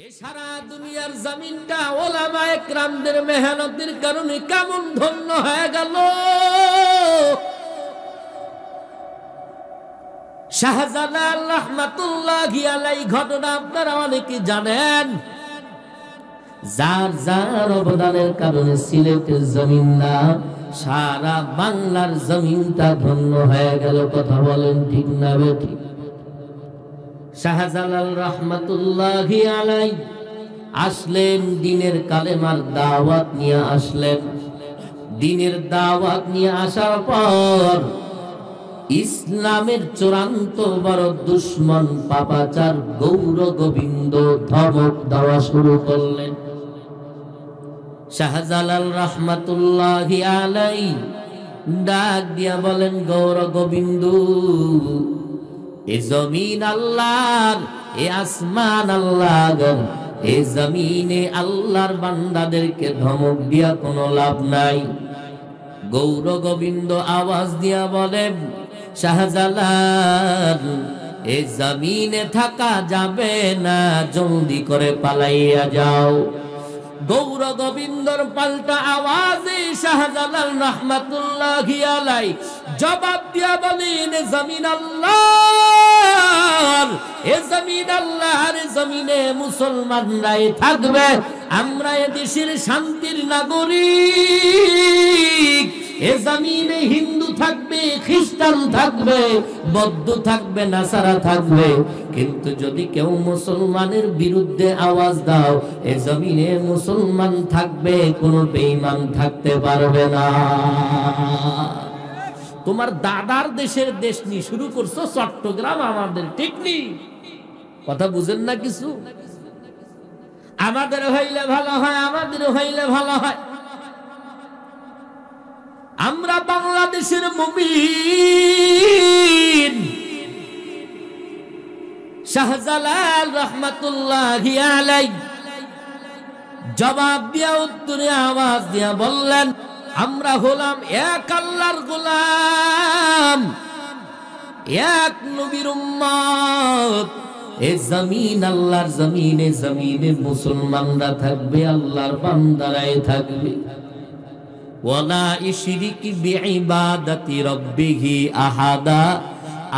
এ সারা দুনিয়ার জমিনটা ওলামায়ে কেরামদের মেহনতের কারণে কেমন ধন্য হয়ে গেল। শাহজালাল রাহমাতুল্লাহি আলাইহি ঘটনা আপনারা অনেকে জানেন। যার যার অবদানের কারণে সিলেটের জমিন না সারা বাংলার জমিনটা ধন্য হয়ে গেল। কথা বলেন ঠিক না বেঠিক? শাহজালাল রাহমাতুল্লাহি আলাইহি আসলেন, দিনের কালেমার দাওয়াত নিয়ে আসলেন। দিনের দাওয়াত নিয়ে আসার পর ইসলামের চূড়ান্ত বড় দুশমন পাপাচার গৌর গোবিন্দ ধমক দেওয়া শুরু করলেন। শাহজালাল রাহমাতুল্লাহি আলাইহি ডাক দিয়া বলেন, গৌর গোবিন্দ, এ জমিন আল্লাহর, এ আসমান আল্লাহর, এ জমিনে আল্লাহর বান্দাদেরকে ধমক দিয়া কোনো লাভ নাই। গৌর গোবিন্দ আওয়াজ দিয়া বলেন, শাহজালাল, এ জমিনে থাকা যাবে না, জলদি করে পালাইয়া যাও। গৌর গোবিন্দর পাল্টা আওয়াজে শাহজালাল রাহমাতুল্লাহি আলাইহি জবাব দিয়া বলেন, জমিন আল্লাহর, এ জমিন আল্লাহর, জমিনে মুসলমানরাই থাকবে, আমরা এ দেশের শান্তির নাগরিক। এ জমিনে হিন্দু থাকবে, খ্রিস্টান থাকবে, বৌদ্ধ থাকবে, নাসারা থাকবে, কিন্তু যদি কেউ মুসলমানের বিরুদ্ধে আওয়াজ দাও, এ জমিনে মুসলমান থাকবে, কোনো বেঈমান থাকতে পারবে না। তোমার দাদার দেশের দেশ নিয়ে শুরু করছো চট্টগ্রাম, আমাদের ঠিক নেই। কথা বুঝেন না কিছু? আমাদের হইলে ভালো হয়, আমাদের হইলে ভালো হয়। আমরা বাংলাদেশের মুমিন। শাহজালাল রাহমাতুল্লাহি আলাইহি জবাব দিয়া, উত্তরে আওয়াজ দিয়া বললেন, আমরা হলাম এক আল্লাহর গোলাম, এক নবীর উম্মত। এ জমিন আল্লাহর জমিন, এ জমিনে মুসলমানরা থাকবে, আল্লাহর বান্দারাই থাকবে। ওয়ালা ইশরিকি বিইবাদাতি রাব্বিহি আহাদা,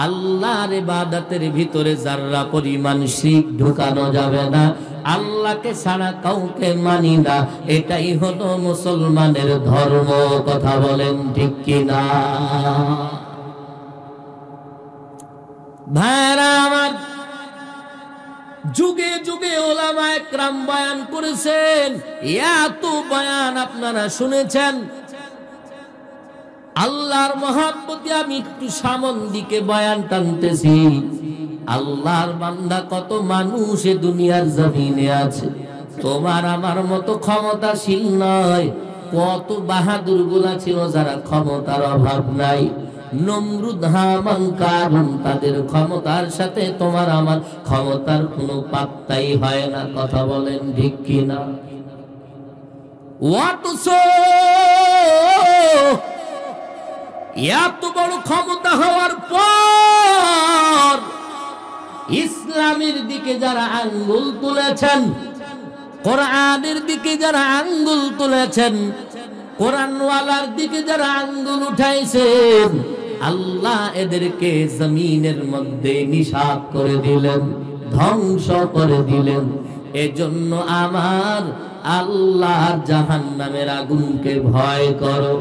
আল্লাহর ইবাদতের ভিতরে যারা পরিমাণ শিরক ঢুকানো যাবে না, আল্লাহকে ছাড়া কাউকে মানি না, এটাই হলো মুসলমানের ধর্ম। কথা বলেন ঠিক কিনা? ভাইরা আমার, যুগে যুগে ওলামায়ে কেরাম বয়ান করেছেন, এত বয়ান আপনারা শুনেছেন। আল্লাহর মহব্বতে আমি একটু সামন দিকে বয়ান টানতেছি। আল্লাহর বান্দা কত মানুষ এ দুনিয়ার জমিনে আছে, তোমার আমার মতো ক্ষমতাশীল নয়। কত বাহাদুর গুলা ছিল যারা ক্ষমতার অভাব নাই। নমরুদ, হামান, কারুন, তাদের ক্ষমতার সাথে তোমার আমার ক্ষমতার কোনো পাত্তাই হয় না। কথা বলেন ঠিক কিনা? অথচ এত বড় ক্ষমতা হওয়ার পর ইসলামের দিকে যারা আঙ্গুল তুলেছেন, কোরআনের দিকে যারা আঙ্গুল তুলেছেন, কোরআনওয়ালার দিকে যারা আঙ্গুল উঠাইছেন, আল্লাহ এদেরকে জমিনের মধ্যে নিঃশেষ করে দিলেন, ধ্বংস করে দিলেন। এজন্য আমার আল্লাহর জাহান্নামের আগুনকে ভয় করো।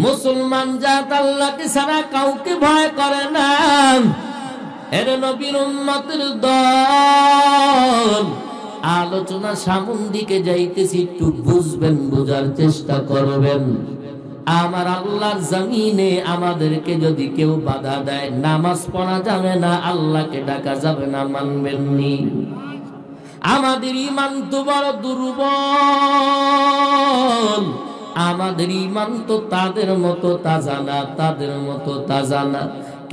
মুসলমান জাত আল্লাহকে ছাড়া কাউকে ভয় করে না। এর নবীর উম্মতের দল, আলোচনা সামন দিকে যাইতেছি, একটু বুঝবেন, বোঝার চেষ্টা করবেন। আমার আল্লাহর জমিনে আমাদেরকে যদি কেউ বাধা দেয়, নামাজ পড়া যাবে না, আল্লাহকে ডাকা যাবে না, মানবেন নি? আমাদের ঈমান তো বড় দুর্বল। আমাদের ঈমান তো তাদের মতো তাজা না, তাদের মতো তাজা না।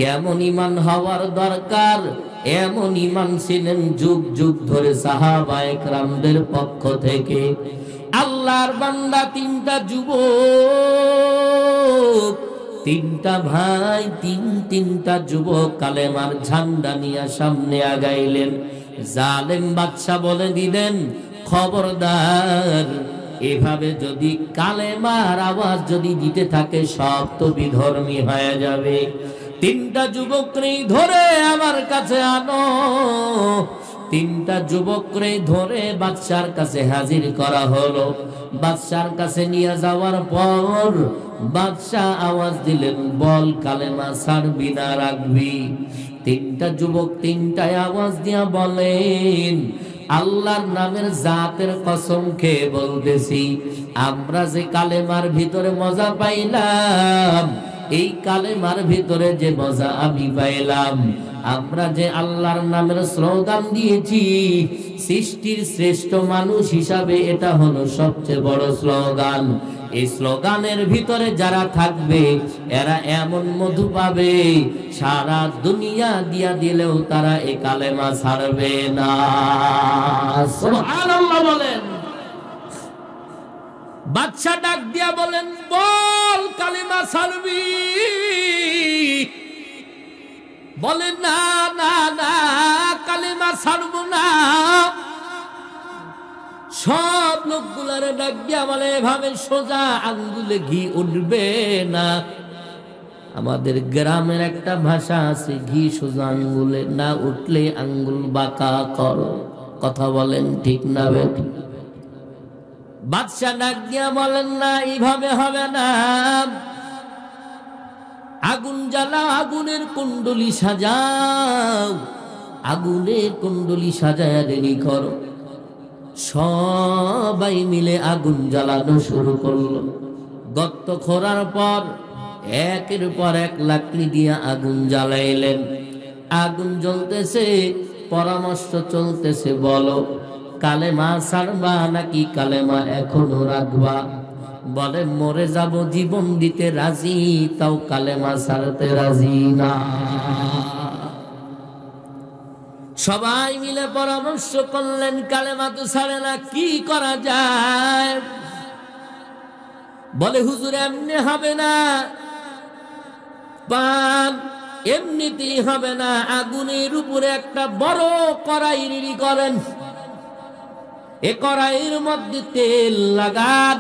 কেমন ঈমান হওয়ার দরকার, এমন ঈমান ছিলেন যুগ যুগ ধরে সাহাবায়ে কেরামদের পক্ষ থেকে। আল্লাহর বান্দা তিনটা যুবক, তিনটা ভাই, তিনটা যুবক কালেমার ঝান্ডা নিয়ে সামনে আগাইলেন। জালেম বাদশা বলে দিলেন, খবরদার, এভাবে যদি কালেমার আওয়াজ যদি দিতে থাকে সব তো বিধর্মী হয়ে যাবে। তিনটা যুবকরে ধরে আমার কাছে আনো। তিনটা যুবকরে ধরে বাদশার কাছে হাজির করা হলো। বাদশার কাছে নিয়ে যাওয়ার পর বাদশাহ আওয়াজ দিলেন, বল কালেমা ছাড়বি না রাখবি? তিনটা যুবক তিনটায় আওয়াজ দিয়া বলেন, আল্লাহর নামের জাতের কসম খেয়ে বলতেছি, আমরা যে কালেমার ভিতরে মজা পাইলাম, এই কালেমার ভিতরে যে মজা আমি পাইলাম, আমরা যে আল্লাহর নামের স্লোগান দিয়েছি, সৃষ্টির শ্রেষ্ঠ মানুষ হিসাবে এটা হলো সবচেয়ে বড় স্লোগান। এই স্লোগানের ভিতরে যারা থাকবে এরা এমন মধু পাবে, সারা দুনিয়া দিয়া দিলেও তারা এই কালেমা ছাড়বে না। সুবহানাল্লাহ বলেন। বাদশা ডাক দিয়া বলেন, বল কালেমা ছাড়বি? বলে না না না, কালেমা ছাড়বো না। সব লোকগুলারে ডাক দিয়া বলে, এভাবে সোজা আঙ্গুলে ঘি উঠবে না। আমাদের গ্রামের একটা ভাষা আছে, ঘি সোজা আঙ্গুলে না উঠলে আঙ্গুল বাঁকা করো। কথা বলেন ঠিক না বেটি? বাদশা ডাক দিয়া বলেন, না, এইভাবে হবে না। আগুন জ্বালাও, আগুনের কুণ্ডলি সাজাও, আগুনের কুণ্ডলি সাজায় দেরি করো। সবাই মিলে আগুন জ্বালানো শুরু করলো। গর্ত খোঁড়ার পর একের পর এক লাকড়ি দিয়ে আগুন জ্বালাইলেন। আগুন জ্বলতেছে, পরামর্শ চলতেছে, বলো কালেমা ছাড়বা নাকি কালেমা এখনো রাখবা? বলে মরে যাব, জীবন দিতে রাজি, তাও কালেমা ছাড়তে রাজি না। সবাই মিলে পরামর্শ করলেন, কালেমা তো ছাড়ে না, কি করা যায়? বলে হুজুর এমনি হবে না, পান এমনিতেই হবে না, আগুনের উপরে একটা বড় কড়াই রেডি করেন, এ কড়াইয়ের মধ্যে তেল লাগান,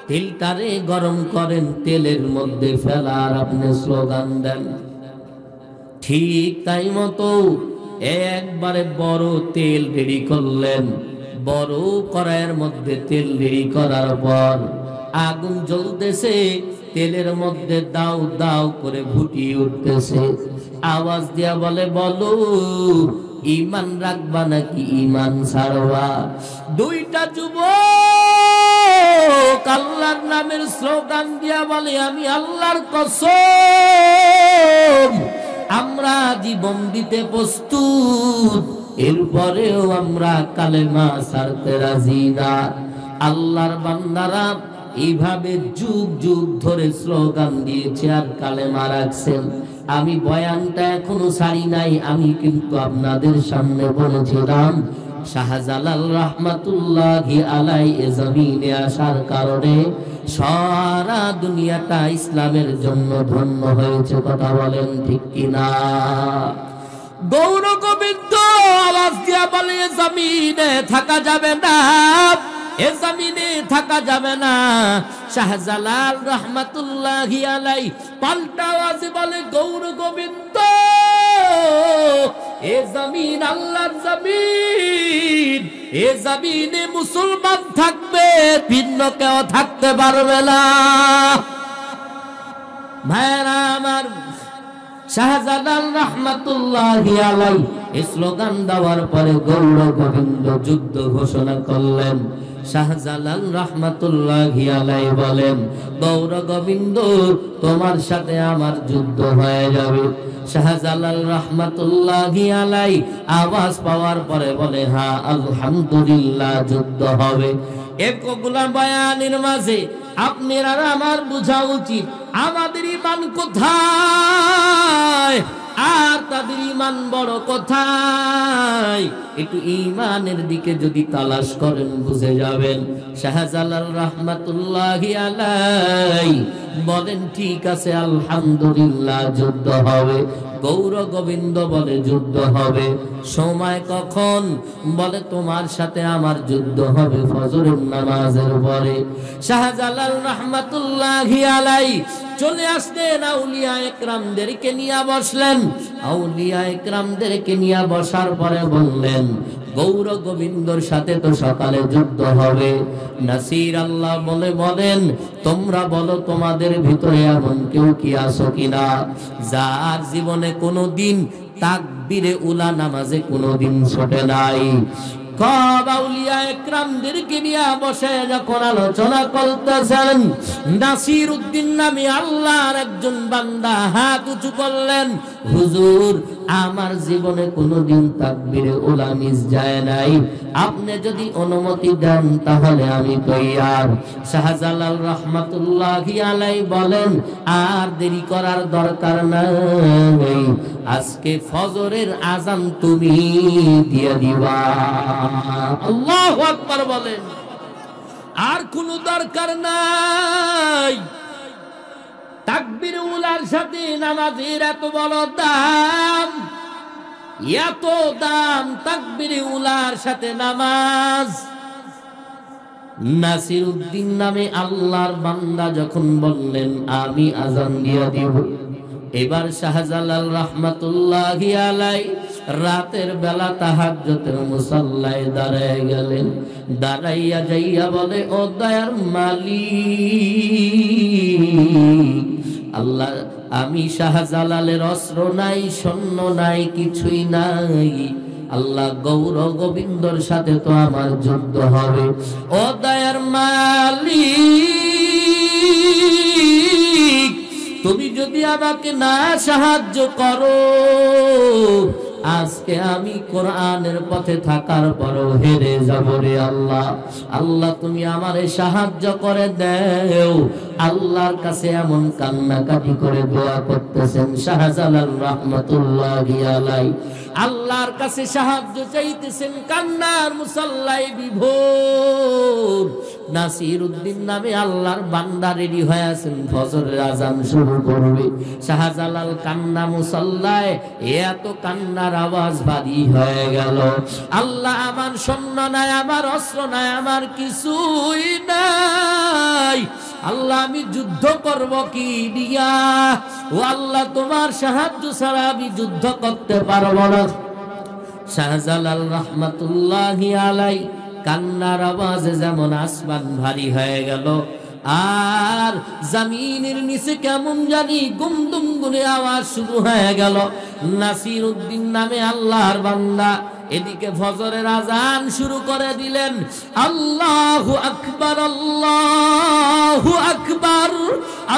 তেলটারে গরম করেন, তেলের মধ্যে ফেলার আপনি স্লোগান দেন। ঠিক তাই মতো একবারে বড় তেল রেডি করলেন। বড় কড়াইয়ের মধ্যে তেল রেডি করার পর আগুন জ্বলতেছে, তেলের মধ্যে দাও দাও করে ফুটি উঠতেছে। আওয়াজ দিয়া বলে, বলো ঈমান রাখবা নাকি ঈমান ছাড়বা? দুইটা যুবক আল্লাহর নামের স্লোগান দিয়া বলে, আমি আল্লাহর কসম, আমরা জীবন দিতে প্রস্তুত, এরপরেও আমরা কালেমা ছাড়তে রাজি না। আল্লাহর বান্দারা এইভাবে যুগ যুগ ধরে স্লোগান দিয়েছে আর কালেমা রাখছেন। আমি বয়ানটা এখনো ছাড়ি নাই, আমি কিন্তু আপনাদের সামনে বলেছিলাম শাহজালাল রহমাতুল্লাহি আলাইহি জমিনে আসার কারণে সারা দুনিয়াটা ইসলামের জন্য ধন্য হয়েছে। কথা বলেন ঠিক কিনা? গৌর গোবিন্দ আওয়াজ দিয়া বলে, জমিনে থাকা যাবে না, এ জমিনে থাকা যাবে না। শাহজালাল রহমাতুল্লাহি আলাইহি পাল্টা আওয়াজে বলে, গৌর গোবিন্দ, এ জমিন আল্লাহর জমিন, এ জমিনে মুসলমান থাকবে, ভিন্ন কেউ থাকতে পারবে না। ভাইরা আমার, শাহজালাল রহমাতুল্লাহি আলাইহি স্লোগান দেওয়ার পরে গৌর গোবিন্দ যুদ্ধ ঘোষণা করলেন। শাহজালাল রহমাতুল্লাহি আলাইহি বলেন, গৌর গোবিন্দ, তোমার সাথে আমার যুদ্ধ হয়ে যাবে। শাহজালাল রহমাতুল্লাহি আলাইহি আওয়াজ পাওয়ার পরে বলে, হ্যাঁ আলহামদুলিল্লাহ, যুদ্ধ হবে। একগুলা বয়ানের মাঝে আপনার আর আমার বোঝা উচিত আমাদের ঈমান কোথায়, আর তাদের ঈমান বড় কোথায়? একটু ঈমানের দিকে যদি তালাশ করেন বুঝে যাবেন। শাহজালাল রাহমাতুল্লাহি আলাইহি বলেন, ঠিক আছে আলহামদুলিল্লাহ, যুদ্ধ হবে। গৌর গোবিন্দ বলে যুদ্ধ হবে। সময় কখন? বলে তোমার সাথে আমার যুদ্ধ হবে ফজরের নামাজের পরে। শাহজালাল রাহমাতুল্লাহি আলাইহি চলে আসলেন, আউলিয়া একরামদেরকে নিয়ে বসলেন। আউলিয়া একরামদেরকে নিয়ে বসার পরে বললেন, গৌর গোবিন্দর সাথে তো সকালে যুদ্ধ হবে। নাসির আল্লাহ বলেন, তোমরা বলো তোমাদের ভিতরে এমন কেউ কি আছো কিনা যার জীবনে কোনোদিন তাকবীরে উলা নামাজে কোনোদিন ছোটে নাই? আউলিয়া একরামদেরকে নিয়ে বসে যখন আলোচনা করতেছেন, নাসির উদ্দিন নামে আল্লাহর একজন বান্দা হাত উঁচু করলেন, হুজুর আমার জীবনে কোনোদিন তাকবীরে উলা মিস যায় নাই, আপনি যদি অনুমতি দেন তাহলে আমি তৈয়ার। শাহজালাল রাহমাতুল্লাহি আলাইহি বলেন, আর দেরি করার দরকার নাই, আজকে ফজরের আযান তুমি দিয়ে দিবা। আল্লাহু আকবার বলেন। আর কোনো দরকার নাই। তাকবীর উলার সাথে নামাজের এত বড় দাম, এত দাম তাকবীর উলার সাথে নামাজ। নাসির উদ্দিন নামে আল্লাহর বান্দা যখন বললেন আমি আযান দিয়ে দিব, এবার শাহজালাল রাহমাতুল্লাহি আলাইহি রাতের বেলা তাহাজ্জুদের মুসাল্লায় দাঁড়ায় গেলেন। দাঁড়াইয়া যাইয়া বলে, ও দয়ার মালিক আল্লাহ, আমি শাহজালালের অস্ত্র নাই, সৈন্য নাই, কিছুই নাই। আল্লাহ, গৌর গোবিন্দর সাথে তো আমার যুদ্ধ হবে। ও দয়ার মালিক, তুমি যদি আমাকে না সাহায্য করো, আজকে আমি কোরআনের পথে থাকার পরও হেরে যাব রে আল্লাহ। আল্লাহ তুমি আমারে সাহায্য করে দাও। আল্লাহর কাছে এমন কান্নাকাটি করে দোয়া করতেছেন শাহজালাল রাহমাতুল্লাহি আলাইহি। আল্লাহর কাছে সাহায্য চাইতেছেন, কান্নার মুসাল্লায় বিভোর। নাসির উদ্দিন নামে আল্লাহর বান্দা রেডি হয়ে আছেন, ফজরের আযান শুরু করবে। শাহজালাল কান্না মুসাল্লায়, এত কান্নার আওয়াজ ভারী হয়ে গেল। আল্লাহ, আমার সৈন্য নাই, আমার অস্ত্র নাই, আমার কিছুই নাই। আল্লাহ, আমি যুদ্ধ করব কি দিয়া? ও আল্লাহ, তোমার সাহায্য ছাড়া আমি যুদ্ধ করতে পারবো না। শাহজালাল রাহমাতুল্লাহি আলাইহি কান্নার আওয়াজে যেমন আসমান ভারী হয়ে গেল, আর জমিনের নিচে কেমন জানি গুমদুম করে আওয়াজ শুরু হয়ে গেল। নাসির উদ্দিন নামে আল্লাহর বান্দা এদিকে ফজরের আযান শুরু করে দিলেন। আল্লাহু আকবার, আল্লাহু আকবার,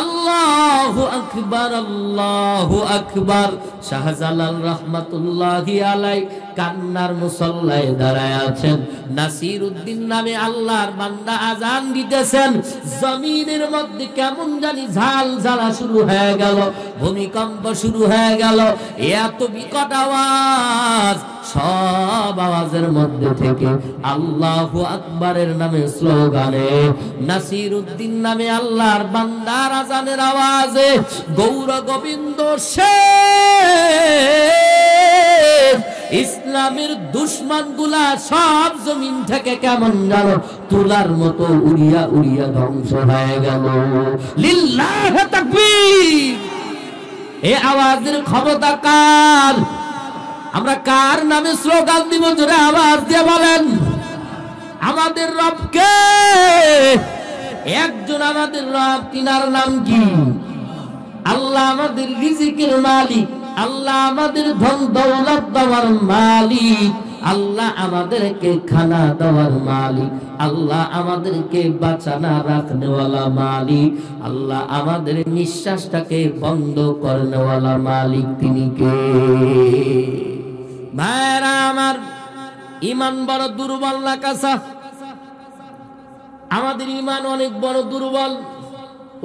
আল্লাহু আকবার, আল্লাহু আকবার। শাহজালাল রাহমাতুল্লাহি আলাইহি কান্নার মুসাল্লায় দাঁড়ায় আছেন। নাসির উদ্দিন নামে আল্লাহর বান্দা আযান দিতেছেন। জমিনের মধ্যে কেমন জানি ঝাল ঝালা শুরু হয়ে গেল, ভূমিকম্প শুরু হয়ে গেল। এত বিকট আওয়াজ, সব আওয়াজের মধ্যে থেকে আল্লাহু আকবারের নামে স্লোগানে, নাসির উদ্দিন নামে আল্লাহর বান্দার আযানের আওয়াজে গৌর গোবিন্দ শের ইসলামের দুশমন গুলা সব জমিন থেকে কেমন জানো তুলার মতো উড়িয়া উড়িয়া ধ্বংস হয়ে গেল। লিল্লাহি তাকবীর। এই আওয়াজের ক্ষমতা কার? আমরা কার নামে স্লোগান দিব? জোরে আওয়াজ দিয়ে বলেন। আমাদের রবকে। একজন আমাদের রব, তিনার নাম কি? আল্লাহ আমাদের রিজিকের মালিক, আল্লাহ আমাদের ধন দৌলত দেওয়ার মালিক, আল্লাহ আমাদেরকে খানা দেওয়ার মালিক, আল্লাহ আমাদেরকে বাঁচানা রাখনেওয়ালা মালিক, আল্লাহ আমাদের নিঃশ্বাসটাকে বন্ধ করনেওয়ালা মালিক। তিনি কে? ভাইরা আমার, ইমান বড় দুর্বল না কাঁচা? আমাদের ইমান অনেক বড় দুর্বল।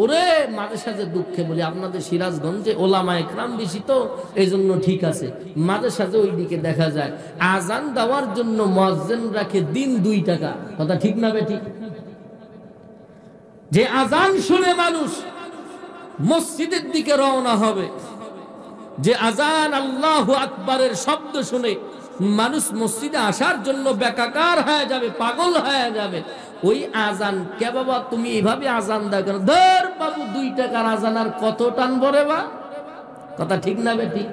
ওরে মাঝে সাঝে দুঃখে বলি আপনাদের সিরাজগঞ্জে ওলামা একরাম বেশি তো এই জন্য ঠিক আছে, মাঝে সাঝে ওই দিকে দেখা যায় আজান দেওয়ার জন্য মুয়াজ্জিন রাখে দিন 2 টাকা। কথা ঠিক না বেঠিক? যে আজান শুনে মানুষ মসজিদের দিকে রওনা হবে, যে আজান আল্লাহু আকবারের শব্দ শুনে মানুষ মসজিদে আসার জন্য বেকাকার হয়ে যাবে, পাগল হয়ে যাবে, ওই আজান কে বাবা তুমি এইভাবে আজান দাও কেন? ধর বাবু 2 টাকার আজান আর কত টানবো রে বা? কথা ঠিক না বেটি?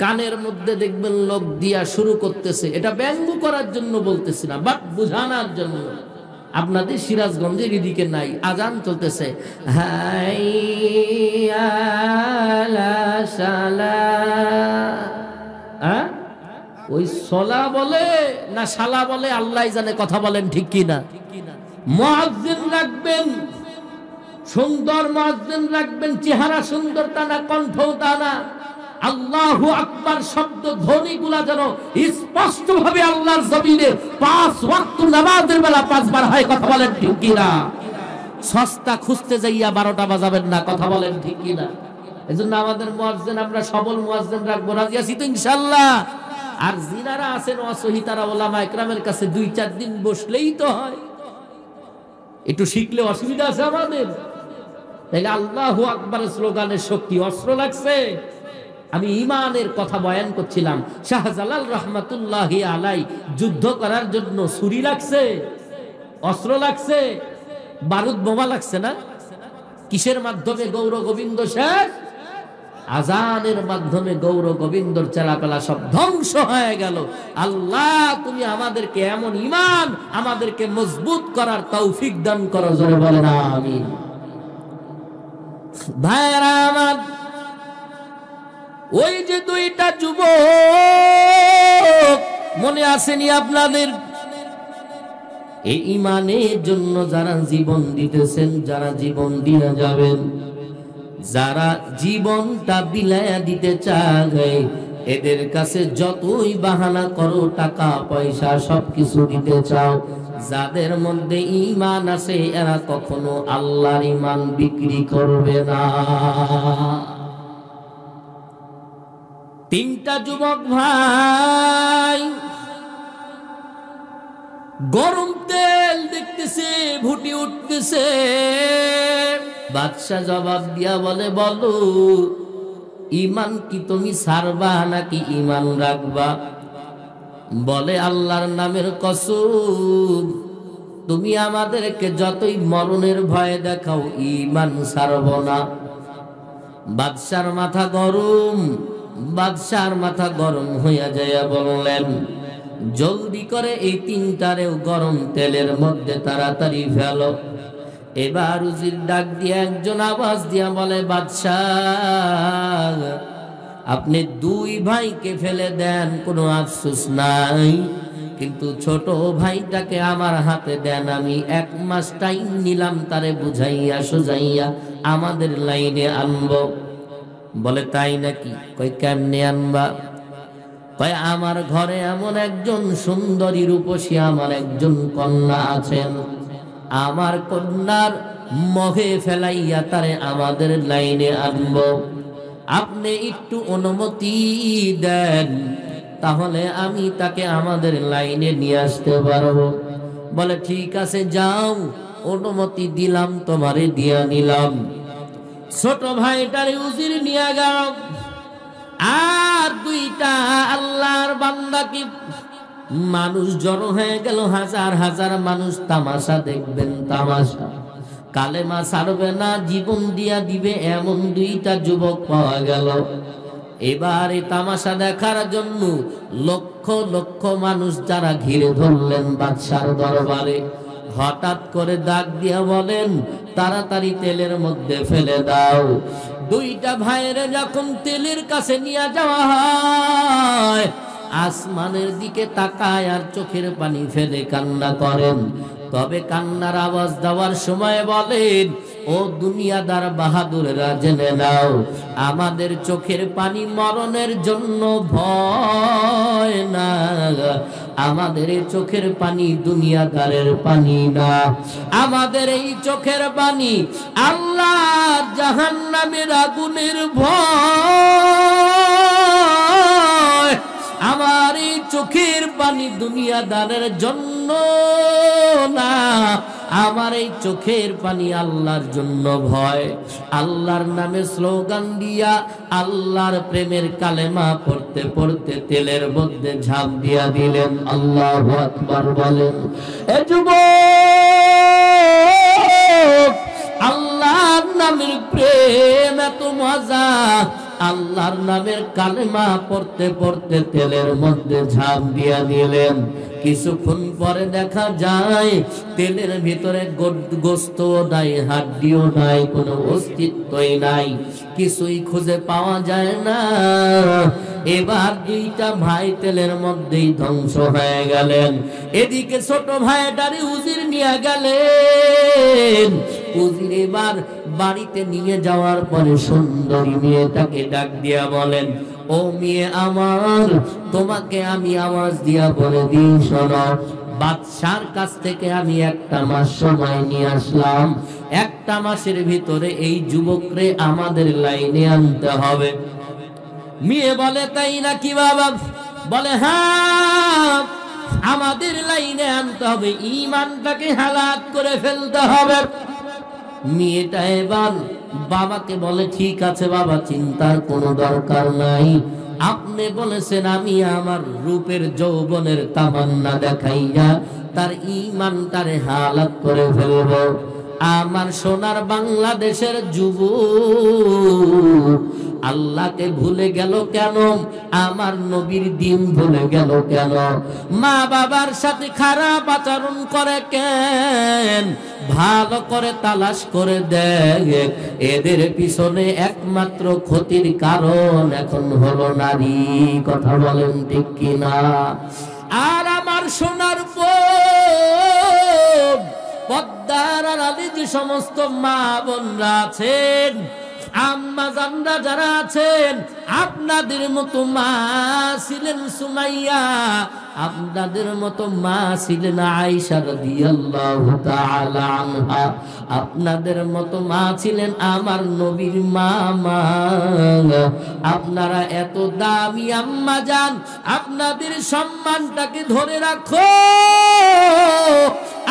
কানের মধ্যে দেখবেন লোক দিয়া শুরু করতেছে, এটা ব্যঙ্গ করার জন্য বলতেছি না, বাট বুঝানোর জন্য। আপনাদের সিরাজগঞ্জের এদিকে নাই, আজান চলতেছে হাইয়া আলা সালাহ, ওই সলা বলে না শালা বলে আল্লাহ জানে, কথা বলেন ঠিক কিনা? মুয়াজ্জিন রাখবেন, সুন্দর মুয়াজ্জিন রাখবেন, চেহারা সুন্দর তা না, কণ্ঠ তা না, আল্লাহু আকবার শব্দ ধ্বনিগুলা যেন স্পষ্ট ভাবে আল্লাহর জমিনে 5 ওয়াক্ত নামাজের বেলা 5 বার হয়। কথা বলেন ঠিক কিনা? সস্তা খুঁজতে যাইয়া 12টা বাজাবেন না। কথা বলেন ঠিক কিনা? এজন্য আমাদের মুয়াজ্জিন আমরা সবল মুয়াজ্জিন রাখবো, রাজি আছি তো ইনশাআল্লাহ? আর যিনারা আছেন অসহি তারা ওলামা একরামের কাছে 2-4 দিন বসলেই তো হয়, একটু শিখলে অসুবিধা আছে আমাদের? তাইলে আল্লাহু আকবারের স্লোগানের শক্তি অস্ত্র লাগছে। আমি ইমানের কথা বয়ান করছিলাম, শাহজালাল রহমাতুল্লাহি আলাই যুদ্ধ করার জন্য ছুরি লাগছে, অস্ত্র লাগছে, বারুদ বোমা লাগছে না? কিসের মাধ্যমে গৌর গোবিন্দ শেষ? আজানের মাধ্যমে গৌর গোবিন্দর চেলাপেলা সব ধ্বংস হয়ে গেল। আল্লাহ তুমি আমাদেরকে এমন ঈমান আমাদেরকে মজবুত করার তৌফিক দান করো, জোরে বলেন আমিন। ভাইরা আমার, ওই যে 2টা যুবক মনে আসেনি আপনাদের? এই ঈমানের জন্য যারা জীবন দিতেছেন, যারা জীবন দিয়ে যাবেন, যারা জীবনটা বিলায়া দিতে চায়, এদের কাছে যতই বাহানা করো, টাকা পয়সা সবকিছু দিতে চাও, যাদের মধ্যে ঈমান আছে এরা কখনো আল্লাহর ঈমান বিক্রি করবে না। 3টা যুবক ভাই গরম তেল দেখতেছে ফুটে উঠতেছে। বাদশা জবাব দিয়া বলে, বলো ঈমান কি তুমি ছাড়বা নাকি ঈমান রাখবা? বলে, আল্লাহর নামের কসম, তুমি আমাদেরকে যতই মরণের ভয় দেখাও ঈমান ছাড়ব না। বাদশার মাথা গরম, বাদশার মাথা গরম হইয়া যাইয়া বললেন, জলদি করে এই 3টারেও গরম তেলের মধ্যে তাড়াতাড়ি ফেলো। এবার উজির ডাক দিয়ে একজন আওয়াজ দিয়া বলে, বাদশাহ আপনি 2 ভাইকে ফেলে দেন, কোনো আফসোস নাই, কিন্তু ছোট ভাইটাকে আমার হাতে দেন, আমি 1 মাস টাইম নিলাম তারে বুঝাইয়া সুজাইয়া আমাদের লাইনে আনবো। বলে, তাই নাকি? কই কেমনে আনবা? কয়, আমার ঘরে এমন একজন সুন্দরী রূপসী আমার একজন কন্যা আছেন, আমার কন্যার মোহে ফেলাইয়া তারে আমাদের লাইনে আনবো। আপনি একটু অনুমতি দেন, তাহলে আমি তাকে আমাদের লাইনে নিয়ে আসতে পারবো। বলে, ঠিক আছে যাও, অনুমতি দিলাম, তোমারে দিয়া নিলাম। ছোট ভাইটারে উজির নিয়ে গেল, আর 2টা আল্লাহর বান্দা কি মানুষ জড়ো হয়ে গেল, হাজার হাজার মানুষ তামাশা দেখবেন, তামাশা। কালেমা ছাড়বে না, জীবন দিয়া দিবে এমন 2টা যুবক পাওয়া গেল। এবার এই তামাশা দেখার জন্য লক্ষ লক্ষ মানুষ যারা ঘিরে ধরলেন বাদশার দরবারে, হঠাৎ করে ডাক দিয়া বলেন, তাড়াতাড়ি তেলের মধ্যে ফেলে দাও। 2টা ভাইয়ের যখন তেলের কাছে নিয়ে যাওয়া হয়, আসমানের দিকে তাকায় আর চোখের পানি ফেলে কান্না করেন। তবে কান্নার আওয়াজ দেওয়ার সময় বলেন, ও ও দুনিয়াদার বাহাদুরেরা জেনে নাও, আমাদের চোখের পানি মরণের জন্য ভয় না, আমাদের এই চোখের পানি দুনিয়াদারের পানি না, আমাদের এই চোখের পানি আল্লাহর জাহান্নামের আগুনের ভয়। আমার এই চোখের পানি দুনিয়াদারের জন্য না, আমার এই চোখের পানি আল্লাহর জন্য ভয়। আল্লাহর নামে স্লোগান দিয়া আল্লাহর প্রেমের কালেমা পড়তে পড়তে তেলের মধ্যে ঝাঁপ দিয়া দিলেন। আল্লাহু আকবার বলেন। এ যুবক, আল্লাহর নামের প্রেম এত মজা, আল্লাহর নামের কালেমা পড়তে পড়তে তেলের মধ্যে ঝাঁপ দিয়া দিলেন। কিছুক্ষণ পরে দেখা যায় তেলের ভিতরে গোস্ত নাই, হাড্ডিও নাই, কোনো অস্তিত্বই নাই, কিছুই খুঁজে পাওয়া যায় না। এবার দুইটা ভাই তেলের মধ্যেই ধ্বংস হয়ে গেলেন। এদিকে ছোট ভাইটারে উজির নিয়ে গেলেন। উজির এবার বাড়িতে নিয়ে যাওয়ার পরে সুন্দরী মেয়েটাকে ডাক দিয়া বলেন, ও মেয়ে আমার, তোমাকে আমি আওয়াজ দিয়া বলে দিই শোনো, বাদশার কাছ থেকে আমি একটা মাস সময় নিয়ে আসলাম, একটা মাসের ভিতরে এই যুবকরে আমাদের লাইনে আনতে হবে। মেয়ে বলে, তাই নাকি বাবা? বলে, হ্যাঁ, আমাদের লাইনে আনতে হবে, ঈমানটাকে হালাত করে ফেলতে হবে। মেয়েটা এবার বাবাকে বলে, ঠিক আছে বাবা, চিন্তার কোনো দরকার নাই, আপনি বলেছেন আমি আমার রূপের যৌবনের তামান্না দেখাইয়া তার ঈমানটারে হালাত করে ফেলব। আমার সোনার বাংলাদেশের যুবক আল্লাহকে ভুলে গেল কেন? আমার নবীর দিন ভুলে গেল কেন? মা বাবার সাথে খারাপ আচরণ করে কেন? ভালো করে তালাশ করে দেখ, এদের পিছনে একমাত্র ক্ষতির কারণ এখন হলো নারী। কথা বলেন ঠিক কিনা? আর আমার সোনার বোন, পদ্মার আড়ালে যে সমস্ত মা বোনরা আছেন, আম্মা জানরা যারা আছেন, আপনাদের মতো মা ছিলেন সুমাইয়া, আপনাদের মতো মা ছিলেন আয়েশা রাদিয়াল্লাহু তাআলা আনহা, আপনাদের মতো মা ছিলেন আমার নবীর মা। আপনারা এত দামি আম্মা জান, আপনাদের সম্মানটাকে ধরে রাখো।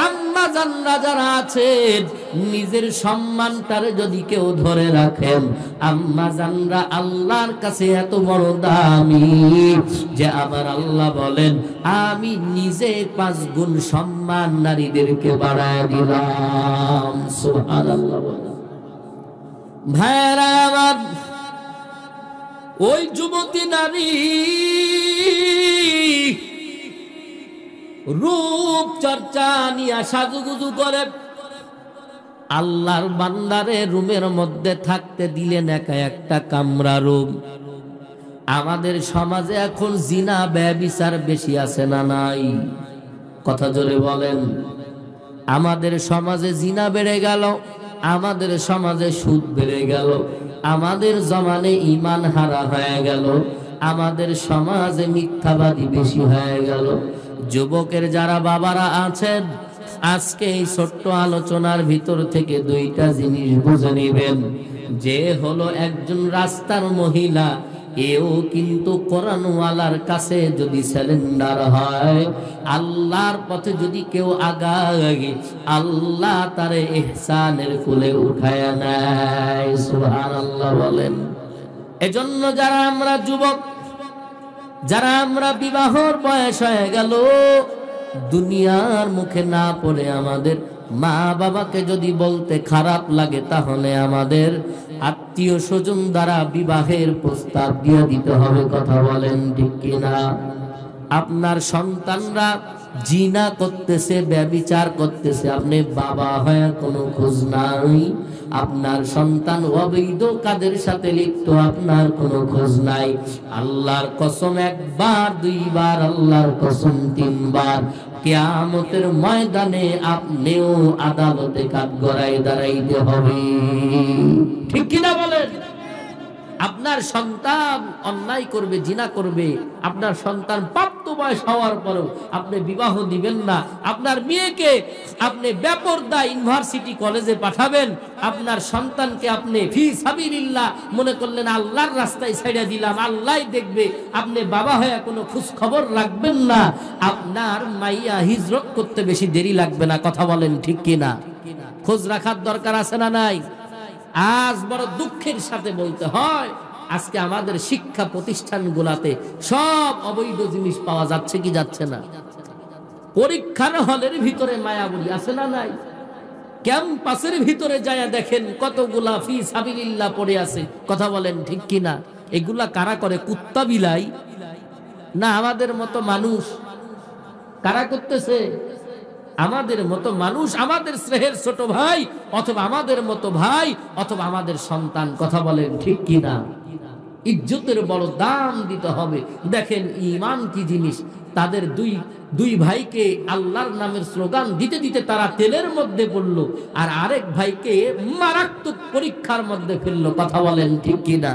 আম্মা জানরা যারা আছেন, নিজের সম্মানটারে যদি কেউ ধরে রাখেন, আম্মা জানরা আল্লাহর কাছে এত বড় দামি যে আবার আল্লাহ বলেন, আমি নিজে 5 গুণ সম্মান নারীদেরকে বাড়ায় দিলাম। সুবহানাল্লাহ। ভাইরা আমার, ওই যুবতী নারী রূপ চর্চা নিয়ে সাজুগুজু করে আল্লাহর বান্দারে রুমের মধ্যে থাকতে দিলেন একা একটা কামরা রুম। আমাদের সমাজে এখন জিনা ব্যভিচার বেশি আছে না নাই? কথা জোরে বলেন। আমাদের সমাজে জিনা বেড়ে গেল, আমাদের সমাজে সুদ বেড়ে গেল, আমাদের জমানে ঈমান হারা হয়ে গেল, আমাদের সমাজে মিথ্যাবাদী বেশি হয়ে গেল। যুবকের যারা বাবারা আছেন, আজকে এই ছোট্ট আলোচনার ভিতর থেকে 2টা জিনিস বুঝে নেবেন। যে হলো একজন রাস্তার মহিলা, এও কিন্তু কোরআনওয়ালার কাছে যদি সিলিন্ডার হয়, আল্লাহর পথে যদি কেউ আগায়, আল্লাহ তারে ইহসানের কুলে উঠায় নেয়। সুবহানাল্লাহ বলেন। এজন্য যারা আমরা যুবক, যারা আমরা বিবাহর বয়স হয়ে গেল, দুনিয়ার মুখে না পড়ে আমাদের মা বাবাকে যদি বলতে খারাপ লাগে, তাহলে আমাদের আত্মীয় স্বজন দ্বারা বিবাহের প্রস্তাব দিয়ে দিতে হবে। কথা বলেন ঠিক কিনা? আপনার সন্তানরা জিনা করতেছে, ব্যভিচার করতেছে, আপনি বাবা হয়ে কোনো খোঁজ নাই। আপনার সন্তান অবৈধ কাদের সাথে লিপ্ত, আপনার কোনো খোঁজ নাই। আল্লাহর কসম 1 বার 2 বার, আল্লাহর কসম 3 বার, কিয়ামতের ময়দানে আপনিও আদালতে কাঠগড়ায় দাঁড়াইতে হবে। ঠিক কিনা বলেন? আপনার সন্তান অন্যায় করবে, জিনা করবে, আপনার সন্তান প্রাপ্ত বয়স হওয়ার পরেও আপনি বিবাহ দিবেন না। আপনার মেয়েকে আপনি বেপরদা ইউনিভার্সিটি কলেজে পাঠাবেন, আপনার সন্তানকে আপনি ফি সাবিলিল্লাহ মনে করলেন আল্লাহর রাস্তায় ছেড়ে দিলাম, আল্লাহই দেখবে, আপনি বাবা হয়ে কোনো খোঁজ খবর রাখবেন না। আপনার মাইয়া হিজরত করতে বেশি দেরি লাগবে না। কথা বলেন ঠিক কিনা? খোঁজ রাখার দরকার আছে না নাই? আজ বড় দুঃখের সাথে বলতে হয়, আজকে আমাদের শিক্ষা প্রতিষ্ঠানগুলোতে সব অবৈধ জিনিস পাওয়া যাচ্ছে কি যাচ্ছে না? পরীক্ষার হলের ভিতরে মায়াবলী আছে না নাই? ক্যাম্পাসের ভিতরে যায় দেখেন কতগুলা ফি সাবিলিল্লাহ পড়ে আছে। কথা বলেন ঠিক কিনা? এগুলা কারা করে? কুত্তা বিলাই না আমাদের মতো মানুষ? কারা করতেছে? আমাদের মতো মানুষ, আমাদের স্নেহের ছোট ভাই, অথবা আমাদের মতো ভাই, অথবা আমাদের সন্তান। কথা বলেন ঠিক কিনা? ইজ্জতের বড় দাম দিতে হবে। দেখেন ঈমান কি জিনিস। তাদের দুই ভাইকে আল্লাহর নামের স্লোগান দিতে দিতে তারা তেলের মধ্যে পড়লো, আর আরেক ভাইকে মারাত্মক পরীক্ষার মধ্যে ফেললো। কথা বলেন ঠিক কিনা?